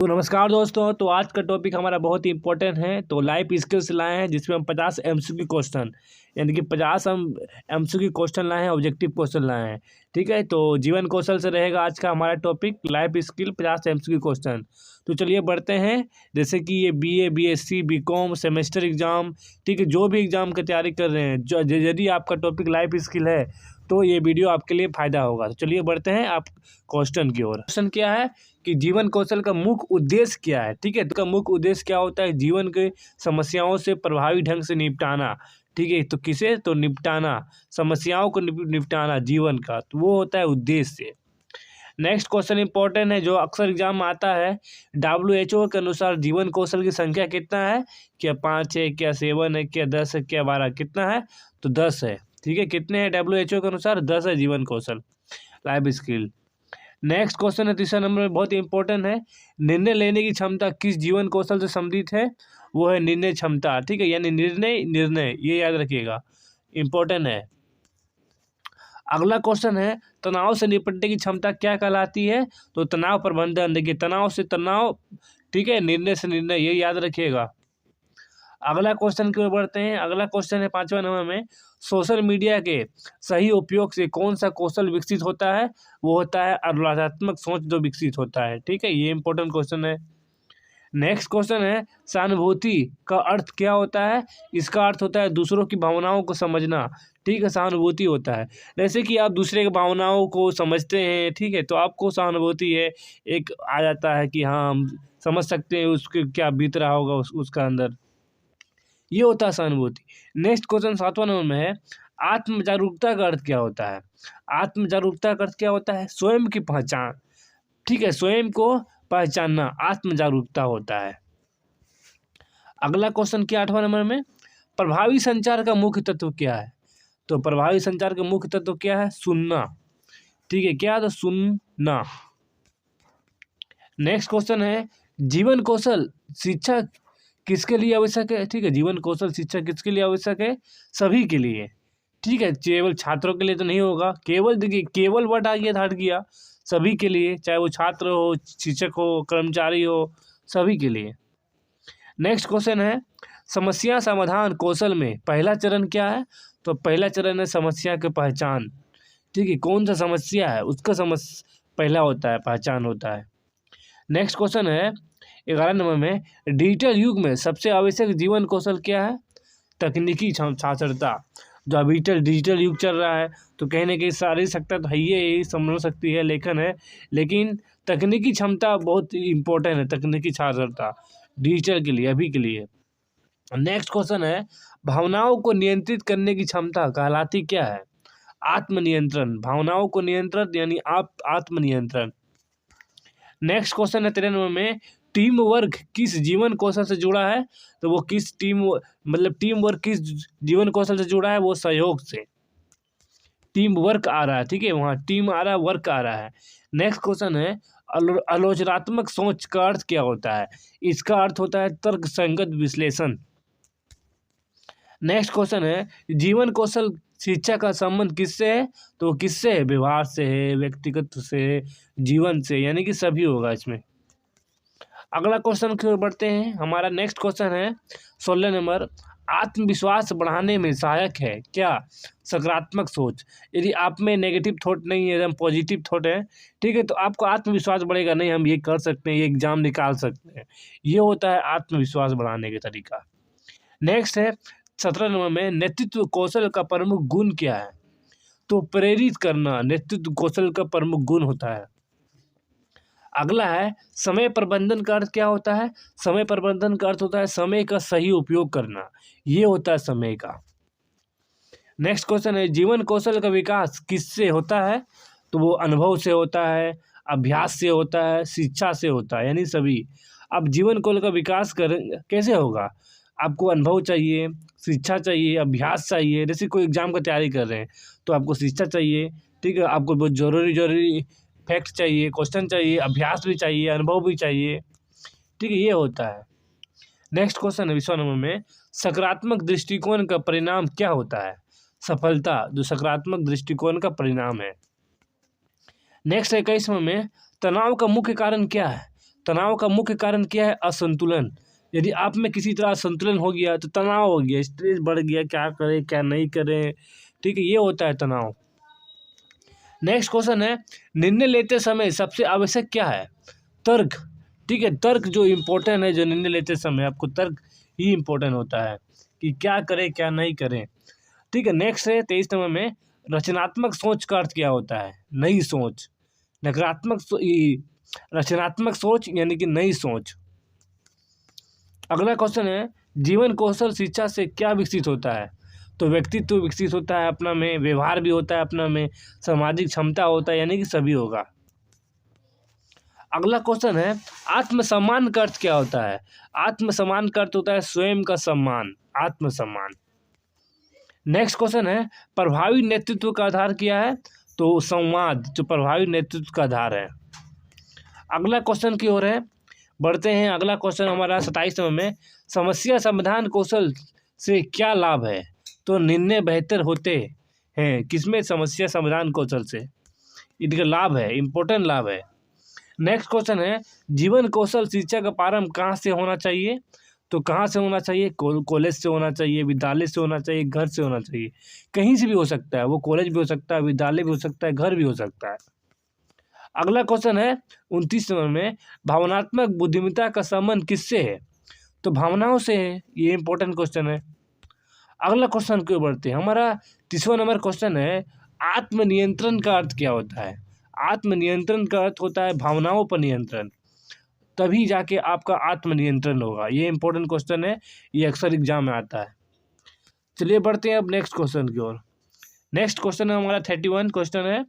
तो नमस्कार दोस्तों। तो आज का टॉपिक हमारा बहुत ही इंपॉर्टेंट है। तो लाइफ स्किल्स लाए हैं जिसमें हम 50 एमसीक्यू क्वेश्चन यानी कि 50 हम एमसीक्यू क्वेश्चन लाए हैं, ऑब्जेक्टिव क्वेश्चन लाए हैं। ठीक है, तो जीवन कौशल से रहेगा आज का हमारा topic, life skill 50 MCQ question. तो चलिए बढ़ते हैं। जैसे कि ये BA, BSc, BCom, semester exam, ठीक है, जो भी एग्जाम की तैयारी कर रहे हैं, यदि आपका टॉपिक लाइफ स्किल है तो ये वीडियो आपके लिए फ़ायदा होगा। तो चलिए बढ़ते हैं आप क्वेश्चन की ओर। क्वेश्चन क्या है कि जीवन कौशल का मुख्य उद्देश्य क्या है। ठीक है, तो का मुख्य उद्देश्य क्या होता है? जीवन के समस्याओं से प्रभावी ढंग से निपटाना। ठीक है, तो किसे? तो निपटाना, समस्याओं को निपटाना जीवन का, तो वो होता है उद्देश्य। नेक्स्ट क्वेश्चन इंपॉर्टेंट है जो अक्सर एग्जाम में आता है। WHO के अनुसार जीवन कौशल की संख्या कितना है? क्या 5 है, क्या 7 है, क्या 10 है, क्या 12? कितना है? तो 10 है। ठीक है, कितने हैं WHO के अनुसार? 10 है जीवन कौशल, लाइफ स्किल। नेक्स्ट क्वेश्चन है तीसरा नंबर में, बहुत ही इंपॉर्टेंट है। निर्णय लेने की क्षमता किस जीवन कौशल से संबंधित है? वो है निर्णय क्षमता। ठीक है, यानी निर्णय ये याद रखिएगा, इंपॉर्टेंट है। अगला क्वेश्चन है तनाव से निपटने की क्षमता क्या कहलाती है? तो तनाव प्रबंधन। देखिए, तनाव से तनाव, ठीक है, निर्णय से निर्णय, ये याद रखिएगा। अगला क्वेश्चन की ओर बढ़ते हैं। अगला क्वेश्चन है 5वां नंबर में, सोशल मीडिया के सही उपयोग से कौन सा कौशल विकसित होता है? वो होता है आलोचनात्मक सोच जो विकसित होता है। ठीक है, ये इंपॉर्टेंट क्वेश्चन है। नेक्स्ट क्वेश्चन है सहानुभूति का अर्थ क्या होता है? इसका अर्थ होता है दूसरों की भावनाओं को समझना। ठीक है, सहानुभूति होता है जैसे कि आप दूसरे की भावनाओं को समझते हैं। ठीक है, तो आपको सहानुभूति है, एक आ जाता है कि हाँ हम समझ सकते हैं उसके क्या बीत रहा होगा उसका अंदर, ये होता है सहानुभूति। नेक्स्ट क्वेश्चन 7वां नंबर में है, आत्म जागरूकता का अर्थ क्या होता है? आत्म जागरूकता का अर्थ क्या होता है? स्वयं की पहचान। ठीक है, स्वयं को पहचानना आत्म जागरूकता होता है। अगला क्वेश्चन क्या 8वां नंबर में, प्रभावी संचार का मुख्य तत्व क्या है? तो प्रभावी संचार का मुख्य तत्व क्या है? सुनना। ठीक है, क्या? तो सुनना। नेक्स्ट क्वेश्चन है जीवन कौशल शिक्षा किसके लिए आवश्यक है? ठीक है, जीवन कौशल शिक्षा किसके लिए आवश्यक है? सभी के लिए। ठीक है, केवल छात्रों के लिए तो नहीं होगा। केवल, देखिए, केवल वर्ड आ गया, हट गया, सभी के लिए, चाहे वो छात्र हो, शिक्षक हो, कर्मचारी हो, सभी के लिए। नेक्स्ट क्वेश्चन है समस्या समाधान कौशल में पहला चरण क्या है? तो पहला चरण है समस्या की पहचान। ठीक है, कौन सा समस्या है उसका पहला होता है, पहचान होता है। नेक्स्ट क्वेश्चन है 11 नंबर में, डिजिटल युग में सबसे आवश्यक जीवन कौशल क्या है? तकनीकी साक्षरता। जो अभी डिजिटल युग चल रहा है तो कहीं ना कहीं शारीरिक सक्षमता तो है ही है, यही समझ सकती है, लेखन है, लेकिन तकनीकी क्षमता बहुत इंपॉर्टेंट है, तकनीकी साक्षरता डिजिटल के लिए, अभी के लिए। नेक्स्ट क्वेश्चन है भावनाओं को नियंत्रित करने की क्षमता कहलाती क्या है? आत्मनियंत्रण। भावनाओं को नियंत्रण यानी आप आत्मनियंत्रण। नेक्स्ट क्वेश्चन है 13 नंबर में, टीम वर्क किस जीवन कौशल से जुड़ा है? तो वो किस टीम वर्क किस जीवन कौशल से जुड़ा है? वो सहयोग से। टीम वर्क आ रहा है, ठीक है, वहाँ टीम आ रहा है, वर्क आ रहा है। नेक्स्ट क्वेश्चन है आलोचनात्मक सोच का अर्थ क्या होता है? इसका अर्थ होता है तर्क संगत विश्लेषण। नेक्स्ट क्वेश्चन है जीवन कौशल शिक्षा का संबंध किससे है? तो किससे है? व्यवहार से है, व्यक्तिगत से, जीवन से, यानी कि सभी होगा इसमें। अगला क्वेश्चन की ओर बढ़ते हैं। हमारा नेक्स्ट क्वेश्चन है 16 नंबर, आत्मविश्वास बढ़ाने में सहायक है क्या? सकारात्मक सोच। यदि आप में नेगेटिव थॉट नहीं है, एकदम पॉजिटिव थॉट है, ठीक है, तो आपको आत्मविश्वास बढ़ेगा, नहीं हम ये कर सकते हैं, ये एग्जाम निकाल सकते हैं, ये होता है आत्मविश्वास बढ़ाने का तरीका। नेक्स्ट है 17 नंबर में, नेतृत्व कौशल का प्रमुख गुण क्या है? तो प्रेरित करना नेतृत्व कौशल का प्रमुख गुण होता है। अगला है समय प्रबंधन का अर्थ क्या होता है? समय प्रबंधन का अर्थ होता है समय का सही उपयोग करना, ये होता है समय का। नेक्स्ट क्वेश्चन है जीवन कौशल का विकास किससे होता है? तो वो अनुभव से होता है, अभ्यास से होता है, शिक्षा से होता है, यानी सभी। अब जीवन कौशल का विकास कैसे होगा? आपको अनुभव चाहिए, शिक्षा चाहिए, अभ्यास चाहिए। जैसे कोई एग्जाम का तैयारी कर रहे हैं तो आपको शिक्षा चाहिए, ठीक है, आपको बहुत जरूरी फैक्ट चाहिए, क्वेश्चन चाहिए, अभ्यास भी चाहिए, अनुभव भी चाहिए, ठीक है, ये होता है। नेक्स्ट क्वेश्चन है 20वां नंबर में, सकारात्मक दृष्टिकोण का परिणाम क्या होता है? सफलता, जो सकारात्मक दृष्टिकोण का परिणाम है। नेक्स्ट 21वां में, तनाव का मुख्य कारण क्या है? तनाव का मुख्य कारण क्या है? असंतुलन। यदि आप में किसी तरह असंतुलन हो गया तो तनाव हो गया, स्ट्रेस बढ़ गया, क्या करें क्या नहीं करें, ठीक है, ये होता है तनाव। नेक्स्ट क्वेश्चन है, निर्णय लेते समय सबसे आवश्यक क्या है? तर्क। ठीक है, तर्क जो इम्पोर्टेंट है, जो निर्णय लेते समय आपको तर्क ही इम्पोर्टेंट होता है कि क्या करें क्या नहीं करें। ठीक है, नेक्स्ट है 23 नंबर में, रचनात्मक सोच का अर्थ क्या होता है? नई सोच। रचनात्मक सोच यानी कि नई सोच। अगला क्वेश्चन है, जीवन कौशल शिक्षा से क्या विकसित होता है? तो व्यक्तित्व विकसित होता है अपना में, व्यवहार भी होता है अपना में, सामाजिक क्षमता होता है, यानी कि सभी होगा। अगला क्वेश्चन है, आत्मसम्मान का अर्थ क्या होता है? आत्मसम्मान का अर्थ होता है स्वयं का सम्मान, आत्मसम्मान। नेक्स्ट क्वेश्चन है, प्रभावी नेतृत्व का आधार क्या है? तो संवाद जो प्रभावी नेतृत्व का आधार है। अगला क्वेश्चन की ओर है, बढ़ते हैं। अगला क्वेश्चन हमारा 27 नंबर में, समस्या समाधान कौशल से क्या लाभ है? तो निर्णय बेहतर होते हैं। किसमें? समस्या समाधान कौशल से। इनका लाभ है, इंपॉर्टेंट लाभ है। नेक्स्ट क्वेश्चन है, जीवन कौशल शिक्षा का प्रारंभ कहाँ से होना चाहिए? तो कहाँ से होना चाहिए? कॉलेज से होना चाहिए, विद्यालय से होना चाहिए, घर से होना चाहिए। कहीं से भी हो सकता है, वो कॉलेज भी हो सकता है, विद्यालय भी हो सकता है, घर भी हो सकता है। अगला क्वेश्चन है 29 नंबर में, भावनात्मक बुद्धिमत्ता का संबंध किससे है? तो भावनाओं से है, ये इंपॉर्टेंट क्वेश्चन है। अगला क्वेश्चन क्यों बढ़ते हैं, हमारा 30वां नंबर क्वेश्चन है, आत्मनियंत्रण का अर्थ क्या होता है? आत्मनियंत्रण का अर्थ होता है भावनाओं पर नियंत्रण, तभी जाके आपका आत्मनियंत्रण होगा। ये इंपॉर्टेंट क्वेश्चन है, ये अक्सर एग्जाम में आता है। चलिए बढ़ते हैं अब नेक्स्ट क्वेश्चन की ओर। नेक्स्ट क्वेश्चन है हमारा 31 क्वेश्चन है,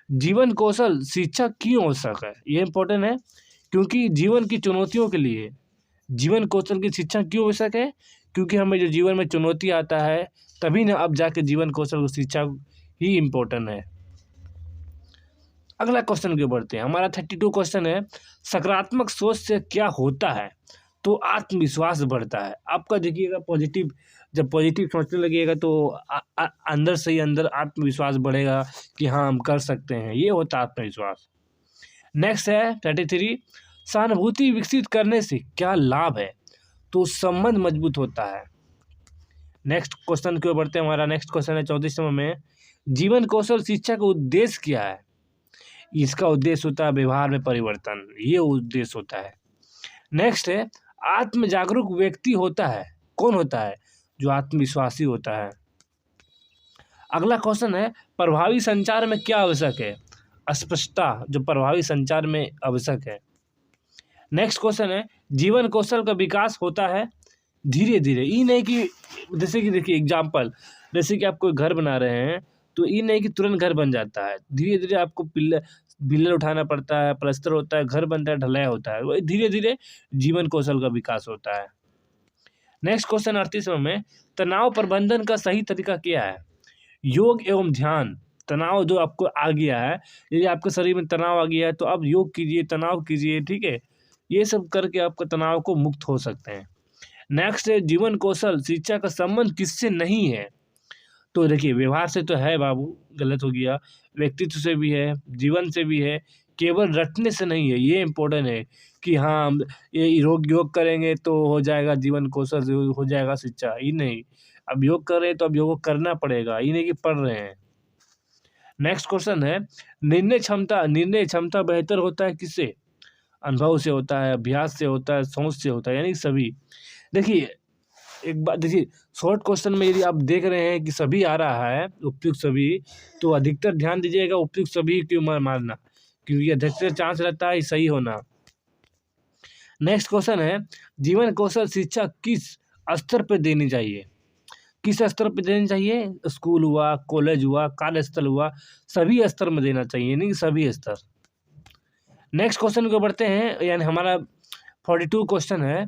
जीवन कौशल शिक्षा क्यों आवश्यक है? ये इंपॉर्टेंट है क्योंकि जीवन की चुनौतियों के लिए जीवन कौशल की शिक्षा क्यों आवश्यक है? क्योंकि हमें जो जीवन में चुनौती आता है तभी ना अब जाके जीवन कौशल की शिक्षा ही इम्पोर्टेंट है। अगला क्वेश्चन के बढ़ते हैं। हमारा 32 क्वेश्चन है, सकारात्मक सोच से क्या होता है? तो आत्मविश्वास बढ़ता है आपका। देखिएगा पॉजिटिव, जब पॉजिटिव सोचने लगिएगा तो अंदर से ही अंदर आत्मविश्वास बढ़ेगा कि हाँ हम कर सकते हैं, ये होता है आत्मविश्वास। नेक्स्ट है 33, सहानुभूति विकसित करने से क्या लाभ है? तो संबंध मजबूत होता है। नेक्स्ट क्वेश्चन की ओर बढ़ते हैं। हमारा नेक्स्ट क्वेश्चन है 34 नंबर में, जीवन कौशल शिक्षा का उद्देश्य क्या है? इसका उद्देश्य होता है व्यवहार में परिवर्तन, ये उद्देश्य होता है। नेक्स्ट है, आत्म जागरूक व्यक्ति होता है, कौन होता है? जो आत्मविश्वासी होता है। अगला क्वेश्चन है, प्रभावी संचार में क्या आवश्यक है? स्पष्टता जो प्रभावी संचार में आवश्यक है। नेक्स्ट क्वेश्चन है, जीवन कौशल का विकास होता है धीरे धीरे, ये नहीं कि जैसे कि देखिए एग्जाम्पल, जैसे कि आप कोई घर बना रहे हैं तो ये नहीं कि तुरंत घर बन जाता है, धीरे धीरे आपको पिलर उठाना पड़ता है, प्लास्टर होता है, घर बनता है, ढलाई होता है, वही धीरे धीरे जीवन कौशल का विकास होता है। नेक्स्ट क्वेश्चन 38 में, तनाव प्रबंधन का सही तरीका क्या है? योग एवं ध्यान। तनाव जो आपको आ गया है, यदि आपके शरीर में तनाव आ गया है तो आप योग कीजिए, तनाव कीजिए, ठीक है, ये सब करके आपका तनाव को मुक्त हो सकते हैं। नेक्स्ट है, जीवन कौशल शिक्षा का संबंध किससे नहीं है? तो देखिए व्यवहार से तो है बाबू, गलत हो गया, व्यक्तित्व से भी है, जीवन से भी है, केवल रटने से नहीं है। ये इम्पोर्टेंट है कि हाँ ये योग करेंगे तो हो जाएगा जीवन कौशल, हो जाएगा शिक्षा, ये नहीं। अब योग कर रहे हैं तो अब योग करना पड़ेगा, ये नहीं कि पढ़ रहे हैं। नेक्स्ट क्वेश्चन है, निर्णय क्षमता बेहतर होता है किससे? अनुभव से होता है, अभ्यास से होता है, सोच से होता है, यानी सभी। देखिए एक बात देखिए, शॉर्ट क्वेश्चन में यदि आप देख रहे हैं कि सभी आ रहा है, उपयुक्त सभी, तो अधिकतर ध्यान दीजिएगा उपयुक्त सभी क्यों मारना, क्योंकि अधिकतर चांस रहता है सही होना। नेक्स्ट क्वेश्चन है, जीवन कौशल शिक्षा किस स्तर पर देनी चाहिए? किस स्तर पर देनी चाहिए? स्कूल हुआ, कॉलेज हुआ, कार्यस्थल हुआ, सभी स्तर में देना चाहिए, नहीं सभी स्तर। नेक्स्ट क्वेश्चन को बढ़ते हैं, यानी हमारा 42 क्वेश्चन है,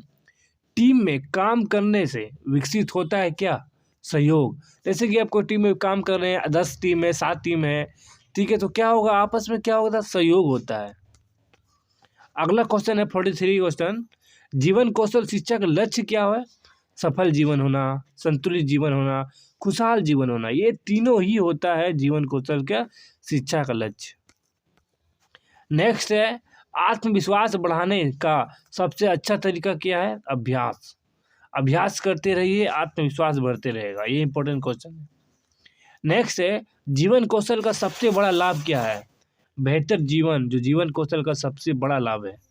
टीम में काम करने से विकसित होता है क्या? सहयोग। जैसे कि आप कोई टीम में काम कर रहे हैं, 10 टीम है, 7 टीम है, ठीक है, तो क्या होगा आपस में, क्या होगा? सहयोग होता है। अगला क्वेश्चन है 43 क्वेश्चन, जीवन कौशल शिक्षा का लक्ष्य क्या है? सफल जीवन होना, संतुलित जीवन होना, खुशहाल जीवन होना, ये तीनों ही होता है जीवन कौशल का शिक्षा का लक्ष्य। नेक्स्ट है, आत्मविश्वास बढ़ाने का सबसे अच्छा तरीका क्या है? अभ्यास। अभ्यास करते रहिए, आत्मविश्वास बढ़ते रहेगा। ये इंपॉर्टेंट क्वेश्चन है। नेक्स्ट है, जीवन कौशल का सबसे बड़ा लाभ क्या है? बेहतर जीवन, जो जीवन कौशल का सबसे बड़ा लाभ है